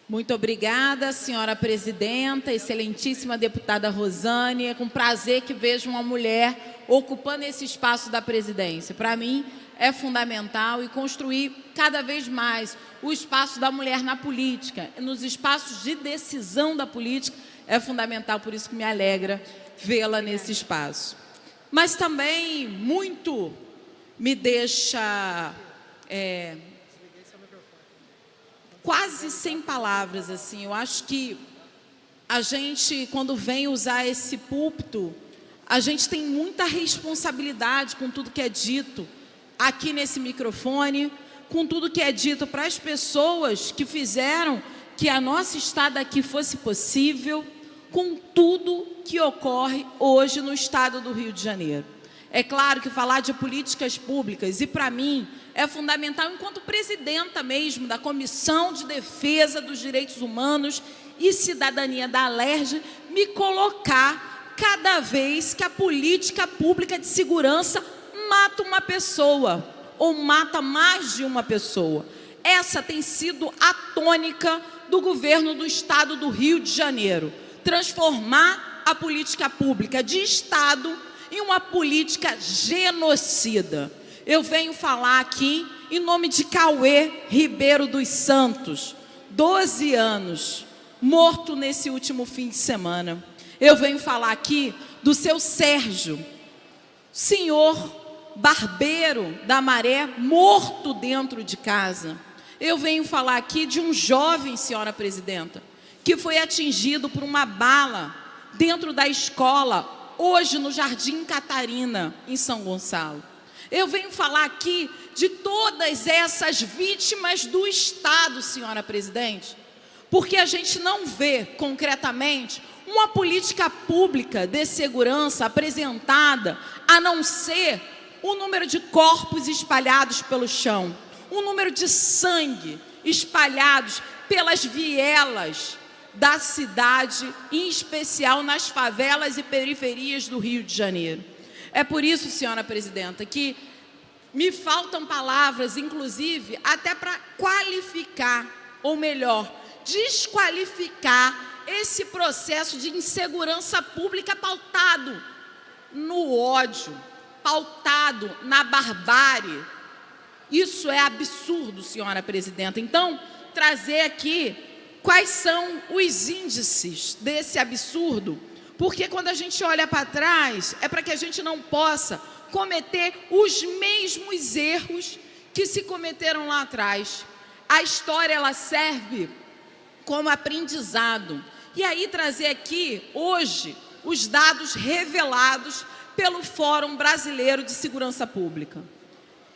Muito obrigada, senhora presidenta, excelentíssima deputada Rosane. É com prazer que vejo uma mulher ocupando esse espaço da presidência. Para mim, é fundamental e construir cada vez mais o espaço da mulher na política, nos espaços de decisão da política, é fundamental, por isso que me alegra vê-la nesse espaço. Mas também muito me deixa quase sem palavras, assim. Eu acho que a gente, quando vem usar esse púlpito, a gente tem muita responsabilidade com tudo que é dito aqui nesse microfone, com tudo que é dito para as pessoas que fizeram que a nossa estada aqui fosse possível, com tudo que ocorre hoje no estado do Rio de Janeiro. É claro que falar de políticas públicas, e para mim, é fundamental, enquanto presidenta mesmo da Comissão de Defesa dos Direitos Humanos e Cidadania da Alerj, me colocar cada vez que a política pública de segurança mata uma pessoa, ou mata mais de uma pessoa. Essa tem sido a tônica do governo do estado do Rio de Janeiro. Transformar a política pública de Estado em uma política genocida. Eu venho falar aqui em nome de Cauê Ribeiro dos Santos, 12 anos, morto nesse último fim de semana. Eu venho falar aqui do seu Sérgio, senhor barbeiro da Maré, morto dentro de casa. Eu venho falar aqui de um jovem, senhora presidenta, que foi atingido por uma bala dentro da escola, hoje no Jardim Catarina, em São Gonçalo. Eu venho falar aqui de todas essas vítimas do Estado, senhora presidente, porque a gente não vê, concretamente, uma política pública de segurança apresentada, a não ser o número de corpos espalhados pelo chão, o número de sangue espalhados pelas vielas da cidade, em especial nas favelas e periferias do Rio de Janeiro. É por isso, senhora presidenta, que me faltam palavras, inclusive, até para qualificar, ou melhor, desqualificar esse processo de insegurança pública pautado no ódio, pautado na barbárie. Isso é absurdo, senhora presidenta. Então, trazer aqui quais são os índices desse absurdo, porque quando a gente olha para trás, é para que a gente não possa cometer os mesmos erros que se cometeram lá atrás. A história, ela serve como aprendizado. E aí trazer aqui, hoje, os dados revelados pelo Fórum Brasileiro de Segurança Pública.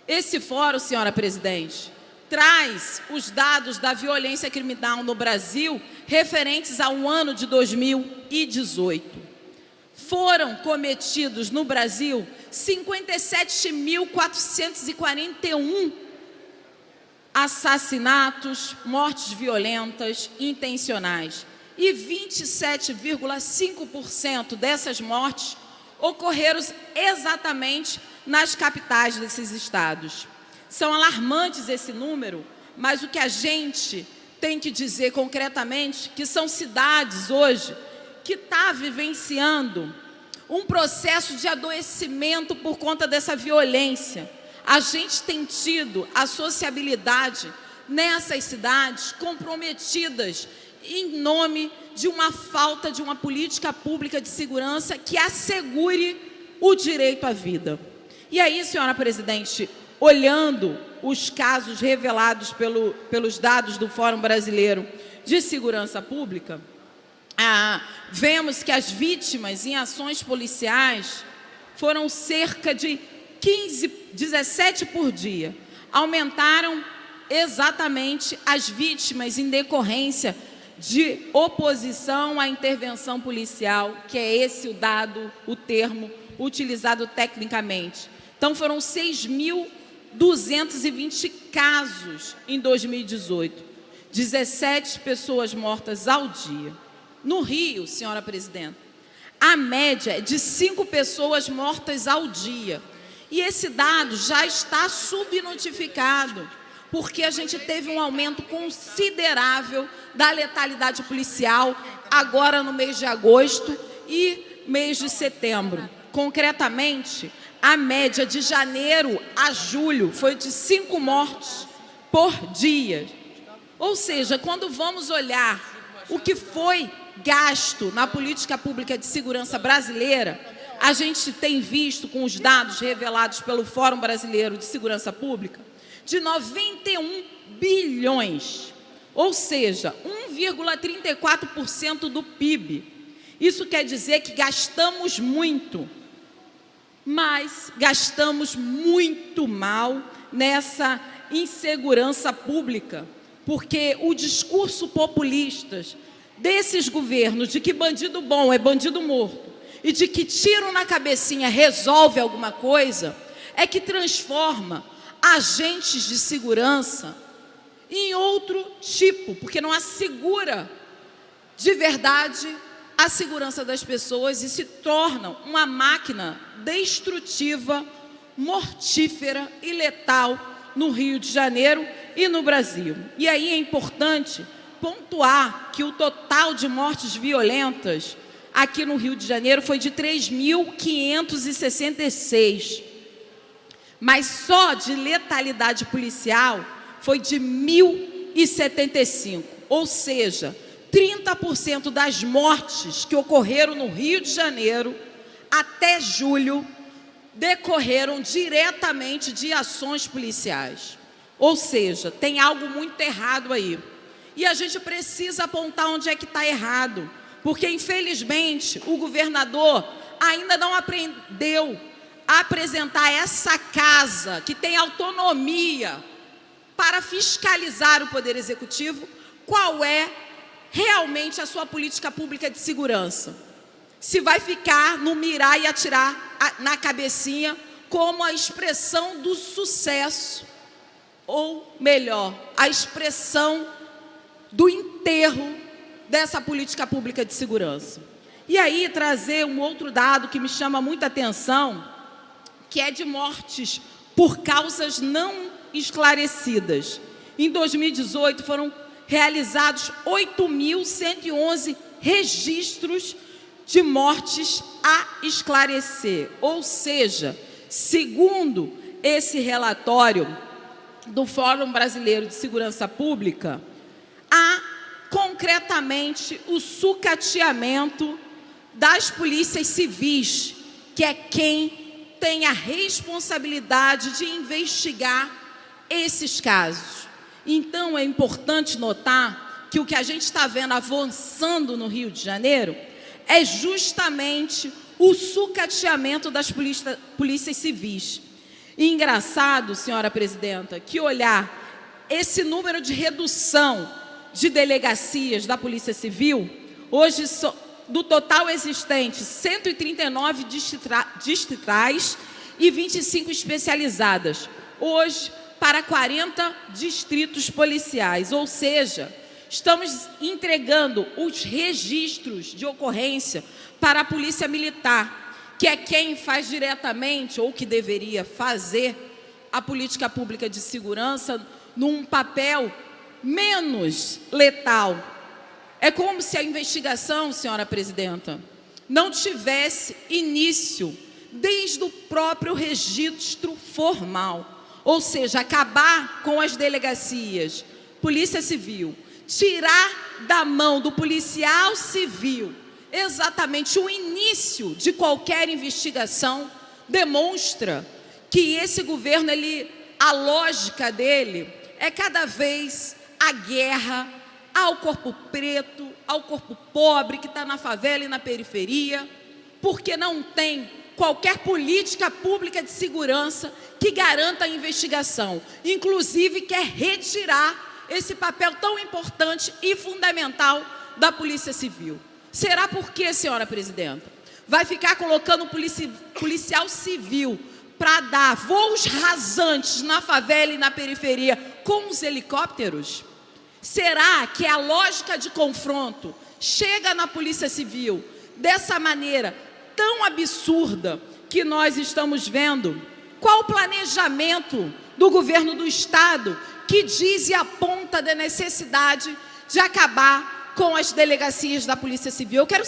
Esse fórum, senhora presidente, traz os dados da violência criminal no Brasil referentes ao ano de 2018. Foram cometidos no Brasil 57.441 assassinatos, mortes violentas intencionais. E 27,5% dessas mortes ocorreram exatamente nas capitais desses estados. São alarmantes esse número, mas o que a gente tem que dizer concretamente que são cidades hoje que estão vivenciando um processo de adoecimento por conta dessa violência. A gente tem tido a sociabilidade nessas cidades comprometidas em nome de uma falta de uma política pública de segurança que assegure o direito à vida. E aí, senhora presidente, olhando os casos revelados pelos dados do Fórum Brasileiro de Segurança Pública, vemos que as vítimas em ações policiais foram cerca de 17 por dia. Aumentaram exatamente as vítimas em decorrência de oposição à intervenção policial, que é esse o dado, o termo utilizado tecnicamente. Então, foram 6.220 casos em 2018, 17 pessoas mortas ao dia. No Rio, senhora presidenta, a média é de 5 pessoas mortas ao dia. E esse dado já está subnotificado, porque a gente teve um aumento considerável da letalidade policial agora no mês de agosto e mês de setembro. Concretamente, a média de janeiro a julho foi de 5 mortes por dia. Ou seja, quando vamos olhar o que foi gasto na política pública de segurança brasileira, a gente tem visto, com os dados revelados pelo Fórum Brasileiro de Segurança Pública, de 91 bilhões, ou seja, 1,34% do PIB. Isso quer dizer que gastamos muito, mas gastamos muito mal nessa insegurança pública, porque o discurso populista desses governos de que bandido bom é bandido morto e de que tiro na cabecinha resolve alguma coisa, é que transforma agentes de segurança em outro tipo, porque não assegura de verdade a segurança das pessoas e se tornam uma máquina destrutiva, mortífera e letal no Rio de Janeiro e no Brasil. E aí é importante pontuar que o total de mortes violentas aqui no Rio de Janeiro foi de 3.566, mas só de letalidade policial foi de 1.075, ou seja, 30% das mortes que ocorreram no Rio de Janeiro até julho decorreram diretamente de ações policiais. Ou seja, tem algo muito errado aí. E a gente precisa apontar onde é que está errado, porque, infelizmente, o governador ainda não aprendeu a apresentar essa casa, que tem autonomia para fiscalizar o Poder Executivo, qual é realmente a sua política pública de segurança. Se vai ficar no mirar e atirar na cabecinha como a expressão do sucesso, ou melhor, a expressão do enterro dessa política pública de segurança. E aí trazer um outro dado que me chama muita atenção, que é de mortes por causas não esclarecidas. Em 2018 foram realizados 8.111 registros de mortes a esclarecer. Ou seja, segundo esse relatório do Fórum Brasileiro de Segurança Pública, há concretamente o sucateamento das polícias civis, que é quem tem a responsabilidade de investigar esses casos. Então, é importante notar que o que a gente está vendo avançando no Rio de Janeiro é justamente o sucateamento das polícias civis. E engraçado, senhora presidenta, que olhar esse número de redução de delegacias da Polícia Civil, hoje, do total existente, 139 distritais e 25 especializadas, hoje para 40 distritos policiais, ou seja, estamos entregando os registros de ocorrência para a Polícia Militar, que é quem faz diretamente, ou que deveria fazer, a política pública de segurança num papel menos letal. É como se a investigação, senhora presidenta, não tivesse início desde o próprio registro formal. Ou seja, acabar com as delegacias, Polícia Civil, tirar da mão do policial civil exatamente o início de qualquer investigação, demonstra que esse governo, a lógica dele é cada vez a guerra ao corpo preto, ao corpo pobre que está na favela e na periferia, porque não tem qualquer política pública de segurança que garanta a investigação. Inclusive, quer retirar esse papel tão importante e fundamental da Polícia Civil. Será por quê, senhora presidenta? Vai ficar colocando policial civil para dar voos rasantes na favela e na periferia com os helicópteros? Será que a lógica de confronto chega na Polícia Civil dessa maneira tão absurda que nós estamos vendo Qual o planejamento do governo do Estado que diz e aponta da necessidade de acabar com as delegacias da Polícia Civil? Eu quero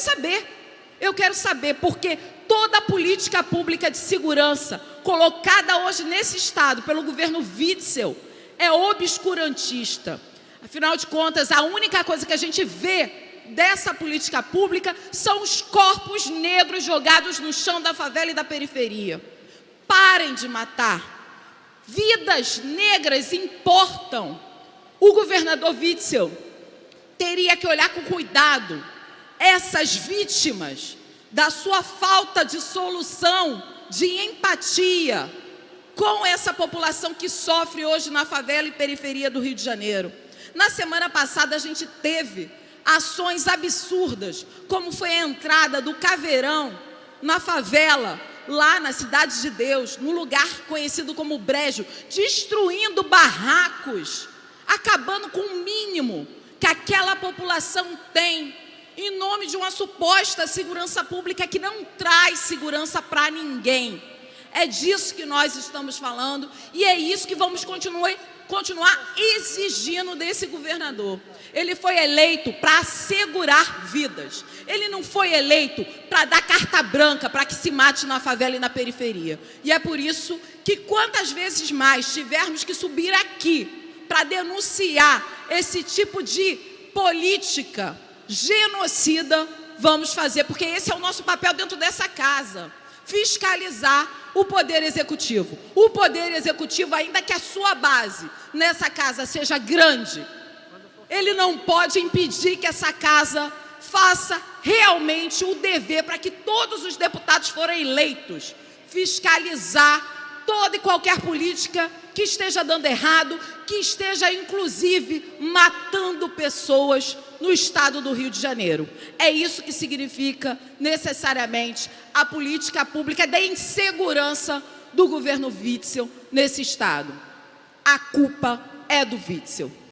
saber, porque toda a política pública de segurança colocada hoje nesse Estado pelo governo Witzel é obscurantista. Afinal de contas, a única coisa que a gente vê dessa política pública são os corpos negros jogados no chão da favela e da periferia. Parem de matar. Vidas negras importam. O governador Witzel teria que olhar com cuidado essas vítimas da sua falta de solução, de empatia com essa população que sofre hoje na favela e periferia do Rio de Janeiro. Na semana passada a gente teve ações absurdas, como foi a entrada do Caveirão na favela, lá na Cidade de Deus, no lugar conhecido como Brejo, destruindo barracos, acabando com o mínimo que aquela população tem, em nome de uma suposta segurança pública que não traz segurança para ninguém. É disso que nós estamos falando e é isso que vamos continuar exigindo desse governador. Ele foi eleito para assegurar vidas. Ele não foi eleito para dar carta branca para que se mate na favela e na periferia. E é por isso que quantas vezes mais tivermos que subir aqui para denunciar esse tipo de política genocida, vamos fazer, porque esse é o nosso papel dentro dessa casa. Fiscalizar o Poder Executivo. O Poder Executivo, ainda que a sua base nessa casa seja grande, ele não pode impedir que essa casa faça realmente o dever para que todos os deputados forem eleitos. Fiscalizar toda e qualquer política que esteja dando errado, que esteja, inclusive, matando pessoas no estado do Rio de Janeiro. É isso que significa, necessariamente, a política pública de insegurança do governo Witzel nesse estado. A culpa é do Witzel.